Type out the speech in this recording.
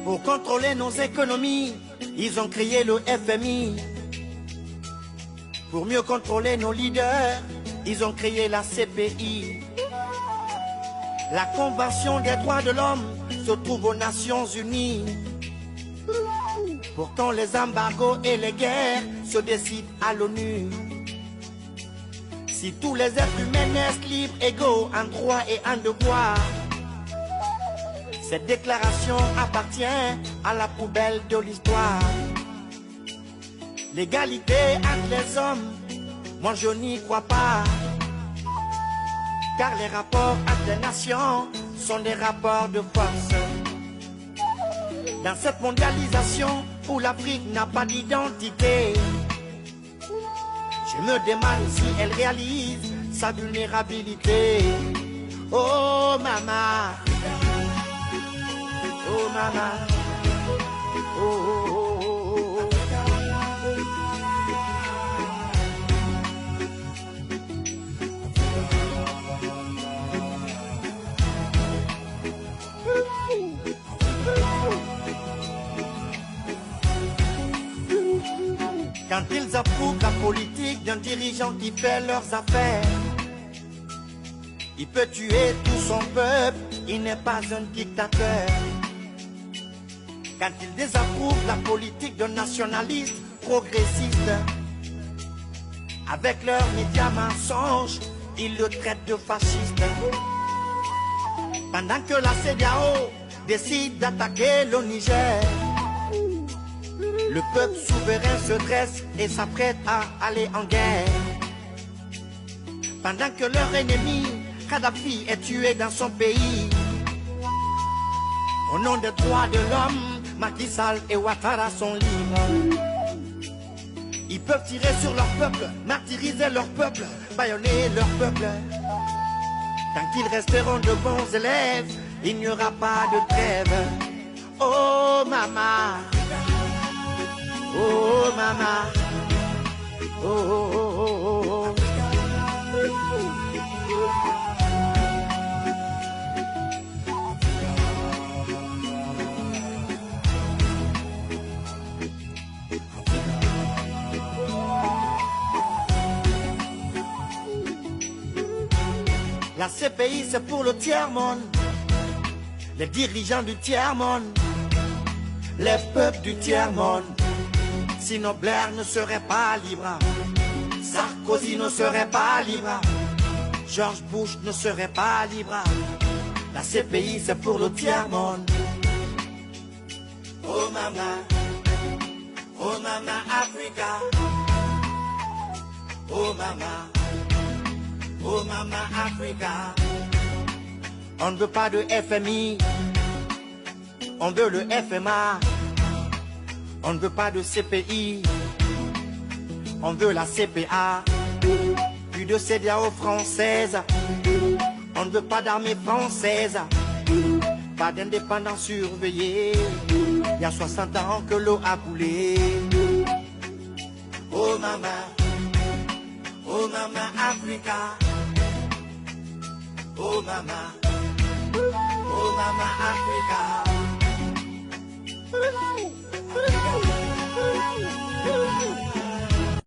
Pour contrôler nos économies, ils ont créé le FMI. Pour mieux contrôler nos leaders, ils ont créé la CPI. La Convention des droits de l'homme se trouve aux Nations Unies. Pourtant les embargos et les guerres se décident à l'ONU. Si tous les êtres humains naissent libres, égaux en droit et en devoir, cette déclaration appartient à la poubelle de l'histoire. L'égalité entre les hommes, moi je n'y crois pas. Car les rapports entre les nations sont des rapports de force. Dans cette mondialisation où l'Afrique n'a pas d'identité, je me demande si elle réalise sa vulnérabilité. Oh maman, oh maman, oh oh oh oh oh. Quand ils approuvent la politique d'un dirigeant qui fait leurs affaires, il peut tuer tout son peuple, il n'est pas un dictateur. Quand ils désapprouvent la politique d'un nationaliste progressiste, avec leurs médias mensonges, ils le traitent de fasciste. Pendant que la CEDEAO décide d'attaquer le Niger, le peuple souverain se dresse et s'apprête à aller en guerre. Pendant que leur ennemi, Kadhafi, est tué dans son pays. Au nom des droits de l'homme, Macky Sall et Ouattara sont libres. Ils peuvent tirer sur leur peuple, martyriser leur peuple, bâillonner leur peuple. Tant qu'ils resteront de bons élèves, il n'y aura pas de trêve. Oh maman, oh maman, oh oh oh oh oh. La CPI c'est pour le tiers-monde, les dirigeants du tiers-monde, les peuples du tiers-monde. Sinon Blair ne serait pas libre, Sarkozy ne serait pas libre, George Bush ne serait pas libre. La CPI c'est pour le tiers-monde. Oh maman Africa, oh maman Africa. On ne veut pas de FMI, on veut le FMA. On ne veut pas de CPI, on veut la CPA. Plus de CEDEAO française, on ne veut pas d'armée française. Pas d'indépendance surveillée, il y a 60 ans que l'eau a coulé. Oh maman Africa, oh maman Africa.